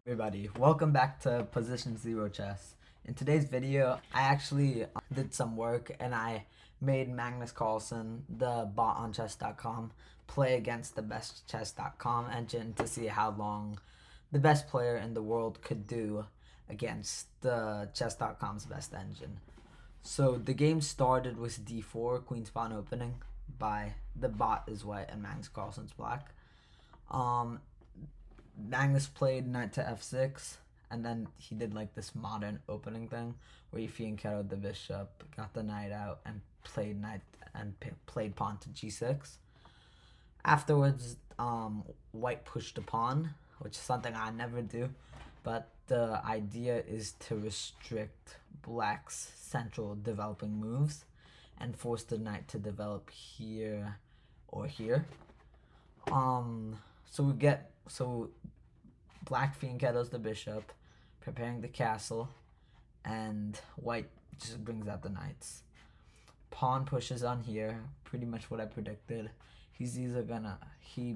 Everybody, welcome back to Position Zero Chess. In today's video, I actually did some work and I made Magnus Carlsen, the bot on chess.com, play against the best chess.com engine to see how long the best player in the world could do against the chess.com's best engine. So the game started with d4, queen pawn opening by the bot is white and Magnus Carlsen's black. Magnus played knight to f6, and then he did like this modern opening thing where he fianchettoed the bishop, got the knight out, and played pawn to g6. Afterwards, white pushed a pawn, which is something I never do, but the idea is to restrict black's central developing moves and force the knight to develop here or here. So black fianchettos the bishop, preparing the castle, and white just brings out the knights. Pawn pushes on here, pretty much what I predicted. He's either gonna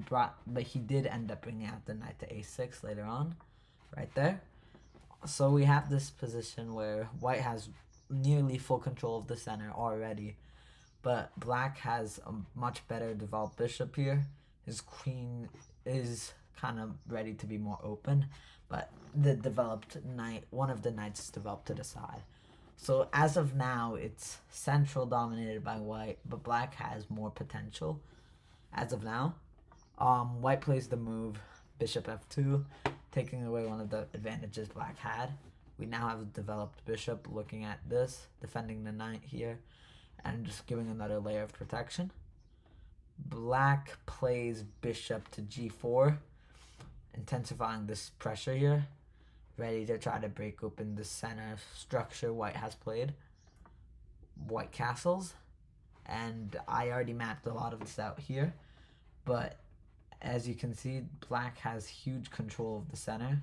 but he did end up bringing out the knight to a6 later on, right there. So we have this position where white has nearly full control of the center already, but black has a much better developed bishop here. His queen is kind of ready to be more open, but the developed knight, one of the knights is developed to the side. So as of now, it's central dominated by white, but black has more potential as of now. White plays the move bishop f2, taking away one of the advantages black had. We now have a developed bishop looking at this, defending the knight here, and just giving another layer of protection. Black plays bishop to g4, intensifying this pressure here, ready to try to break open the center structure white has played. White castles, and I already mapped a lot of this out here, but as you can see, black has huge control of the center.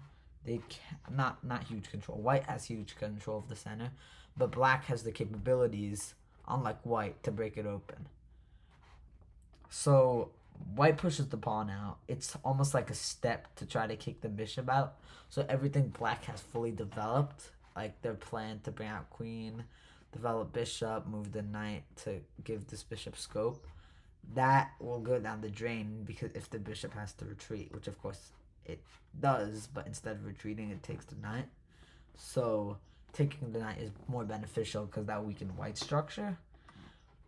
Not huge control. White has huge control of the center, but black has the capabilities, unlike white, to break it open. So white pushes the pawn out. It's almost like a step to try to kick the bishop out. So everything black has fully developed, like their plan to bring out queen, develop bishop, move the knight to give this bishop scope, that will go down the drain because if the bishop has to retreat, which of course it does, but instead of retreating, it takes the knight. So taking the knight is more beneficial because that weakens white structure.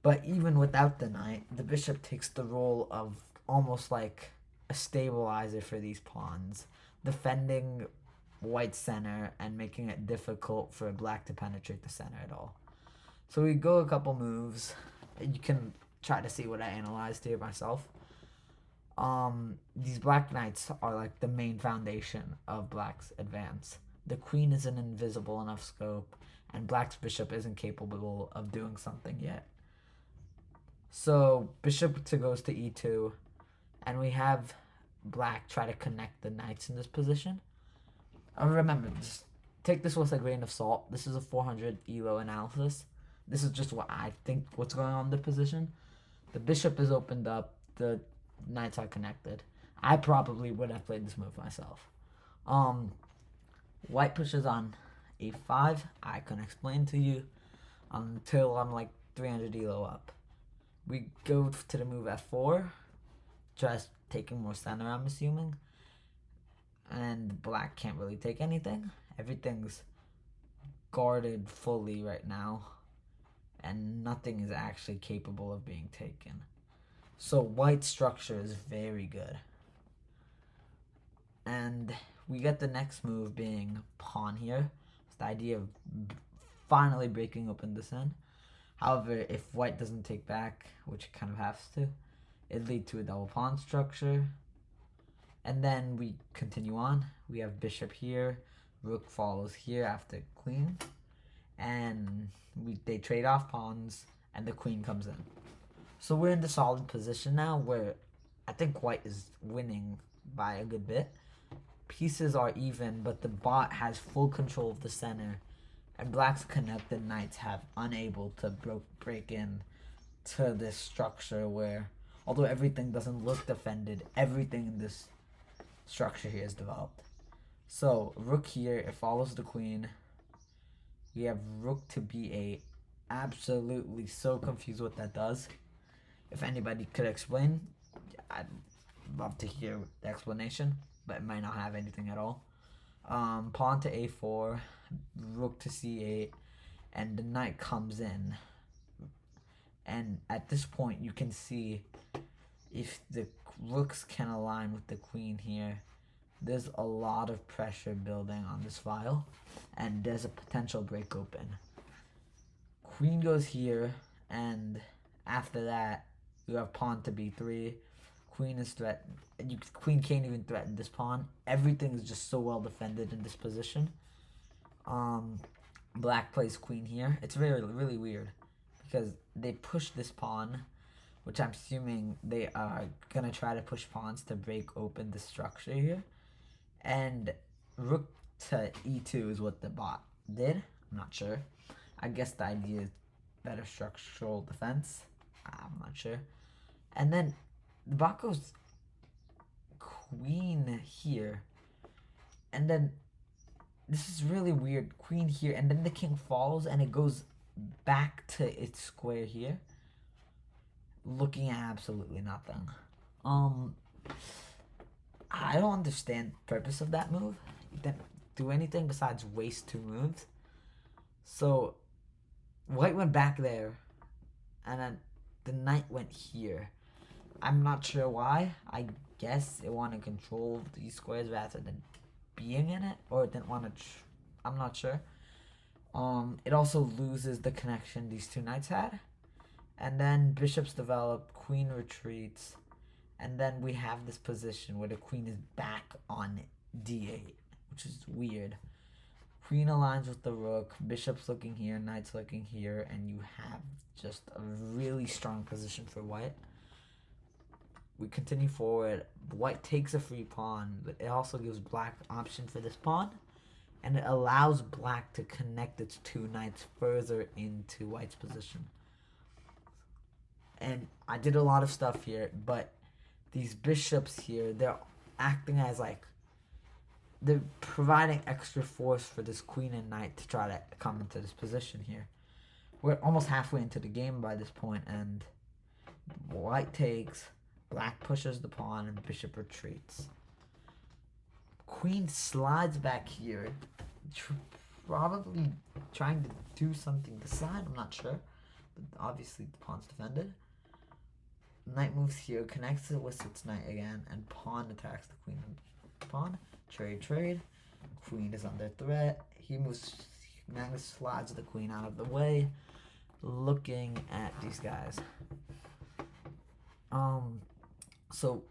But even without the knight, the bishop takes the role of almost like a stabilizer for these pawns, defending white's center and making it difficult for black to penetrate the center at all. So we go a couple moves. You can try to see what I analyzed here myself. These black knights are like the main foundation of black's advance. The queen is an invisible enough scope, and black's bishop isn't capable of doing something yet. So bishop goes to e2, and we have black try to connect the knights in this position. Remember, just take this with a grain of salt. This is a 400 ELO analysis. This is just what I think what's going on in the position. The bishop is opened up. The knights are connected. I probably would have played this move myself. White pushes on a5. I can explain to you until I'm like 300 ELO up. We go to the move f4, just taking more center, I'm assuming. And black can't really take anything. Everything's guarded fully right now, and nothing is actually capable of being taken. So white's structure is very good. And we get the next move being pawn here. It's the idea of finally breaking open this end. However, if white doesn't take back, which it kind of has to, it'd lead to a double pawn structure. And then we continue on. We have bishop here, rook follows here after queen, and they trade off pawns, and the queen comes in. So we're in the solid position now where I think white is winning by a good bit. Pieces are even, but the bot has full control of the center, and black's connected knights have unable to break in to this structure where, although everything doesn't look defended, everything in this structure here is developed. So rook here, it follows the queen. We have rook to b8. Absolutely so confused what that does. If anybody could explain, I'd love to hear the explanation, but it might not have anything at all. Pawn to a4, rook to c8, and the knight comes in. And at this point, you can see if the rooks can align with the queen here, there's a lot of pressure building on this file, and there's a potential break open. Queen goes here, and after that, you have pawn to b3. Queen is threatened. Queen can't even threaten this pawn. Everything is just so well defended in this position. Black plays queen here. It's really weird because they push this pawn, which I'm assuming they are gonna try to push pawns to break open the structure here. And rook to e2 is what the bot did. I'm not sure. I guess the idea is better structural defense. I'm not sure. And then the bot goes queen here. And then this is really weird. Queen here. And then the king falls and it goes back to its square here. Looking at absolutely nothing. I don't understand the purpose of that move. It didn't do anything besides waste 2 moves. So white went back there, and then the knight went here. I'm not sure why. I guess it wanted to control these squares rather than being in it, or it didn't want to. I'm not sure. It also loses the connection these 2 knights had, and then bishops develop, queen retreats. And then we have this position where the queen is back on d8, which is weird. Queen aligns with the rook, bishop's looking here, knight's looking here, and you have just a really strong position for white. We continue forward. White takes a free pawn, but it also gives black option for this pawn, and it allows black to connect its 2 knights further into white's position. And I did a lot of stuff here, but these bishops here, they're acting as they're providing extra force for this queen and knight to try to come into this position here. We're almost halfway into the game by this point, and white takes, black pushes the pawn, and bishop retreats. Queen slides back here, probably trying to do something to side, I'm not sure. But obviously the pawn's defended. Knight moves here, connects it with its knight again, and pawn attacks the queen and pawn. Trade. Queen is under threat. He moves. Magnus slides the queen out of the way, looking at these guys. So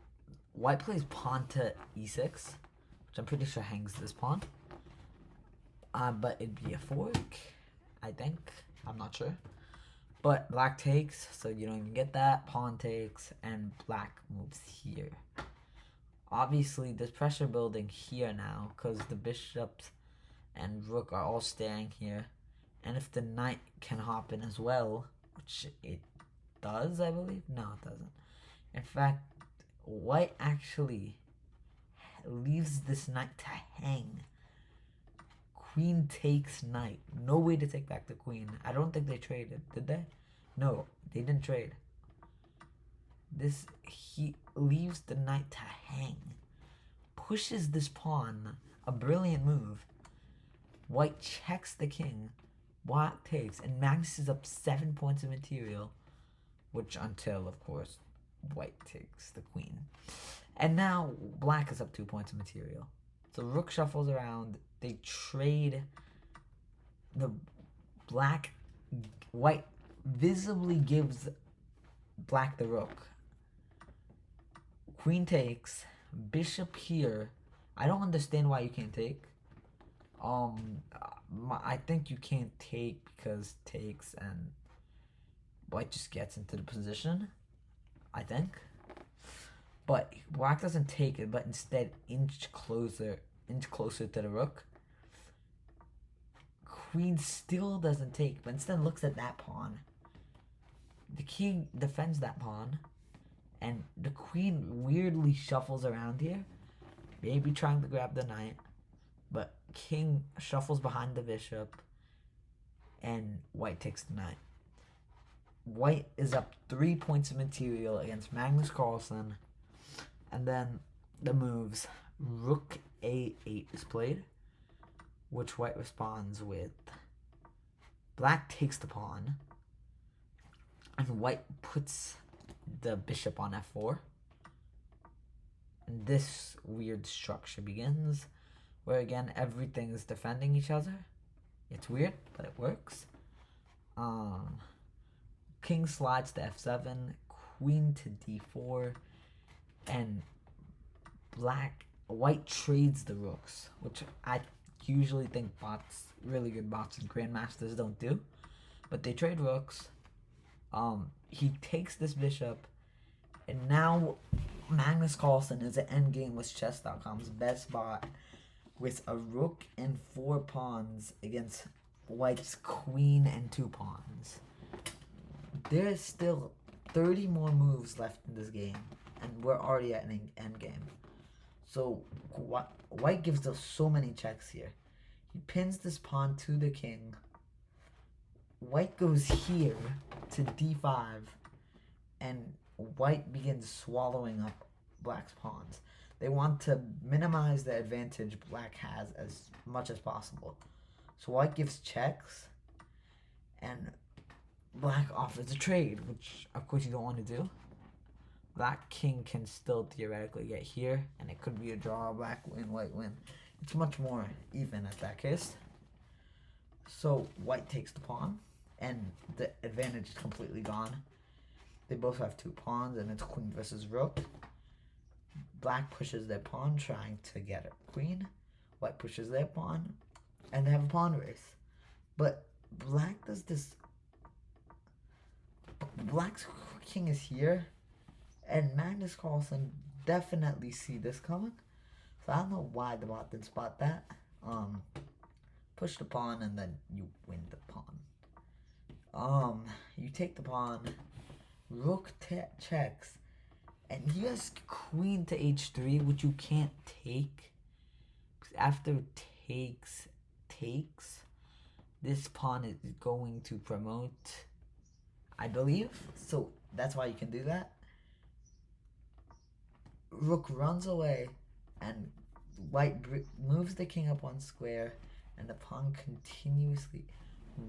white plays pawn to e6, which I'm pretty sure hangs this pawn. But it'd be a fork, I think. I'm not sure. But black takes, so you don't even get that. Pawn takes, and black moves here. Obviously, there's pressure building here now, because the bishops and rook are all staying here. And if the knight can hop in as well, which it does, I believe. No, it doesn't. In fact, white actually leaves this knight to hang. Queen takes knight. No way to take back the queen. I don't think they traded. Did they? No, they didn't trade. He leaves the knight to hang. Pushes this pawn. A brilliant move. White checks the king. Black takes. And Magnus is up 7 points of material. Which until, of course, white takes the queen. And now black is up 2 points of material. So rook shuffles around. They trade. The white visibly gives black the rook. Queen takes. Bishop here. I don't understand why you can't take. I think you can't take because takes and white just gets into the position. I think. But black doesn't take it, but instead inch closer to the rook. Queen still doesn't take, but instead looks at that pawn. The king defends that pawn, and the queen weirdly shuffles around here, maybe trying to grab the knight. but king shuffles behind the bishop, and white takes the knight. White is up 3 points of material against Magnus Carlsen, and then the moves rook a8 is played, which white responds with black takes the pawn, and white puts the bishop on f4. And this weird structure begins, where again everything is defending each other. It's weird, but it works. King slides to f7, queen to d4, and white trades the rooks, which I usually think really good bots and grandmasters don't do, but they trade rooks. He takes this bishop, and now Magnus Carlsen is at endgame with chess.com's best bot with a rook and 4 pawns against white's queen and 2 pawns. There's still 30 more moves left in this game, and we're already at an endgame. So white gives us so many checks here. He pins this pawn to the king. White goes here to d5, and white begins swallowing up black's pawns. They want to minimize the advantage black has as much as possible. So white gives checks, and black offers a trade, which of course you don't want to do. Black king can still theoretically get here, and it could be a draw, black win, white win. It's much more even at that case. So white takes the pawn, and the advantage is completely gone. They both have 2 pawns, and it's queen versus rook. Black pushes their pawn, trying to get a queen. White pushes their pawn, and they have a pawn race. But black does this. Black's king is here, and Magnus Carlsen definitely see this coming. So I don't know why the bot didn't spot that. Push the pawn, and then you win the pawn. You take the pawn. Rook checks, and he has queen to h3, which you can't take, because after takes, this pawn is going to promote, I believe, so that's why you can do that. Rook runs away, and white moves the king up 1 square, and the pawn continuously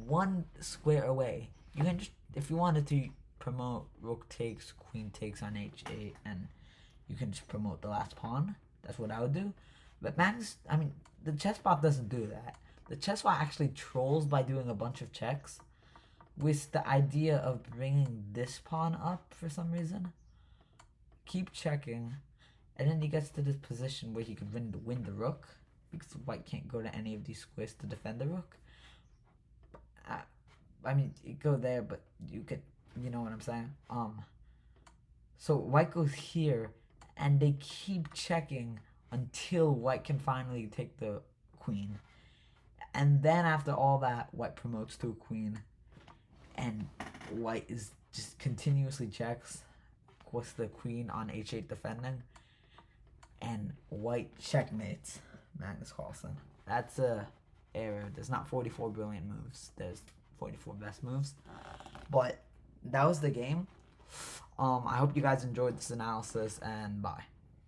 1 square away. You can just, if you wanted to, promote rook takes, queen takes on h8, and you can just promote the last pawn. That's what I would do. But the chess bot doesn't do that. The chess bot actually trolls by doing a bunch of checks with the idea of bringing this pawn up for some reason. Keep checking, and then he gets to this position where he could win the rook, because white can't go to any of these squares to defend the rook. You go there, but you could, you know what I'm saying? So white goes here, and they keep checking until white can finally take the queen. And then after all that, white promotes to a queen, and white is just continuously checks with the queen on h8 defending, and white checkmates Magnus Carlsen. That's a error. There's not 44 brilliant moves. There's 44 best moves. But that was the game. I hope you guys enjoyed this analysis, and bye.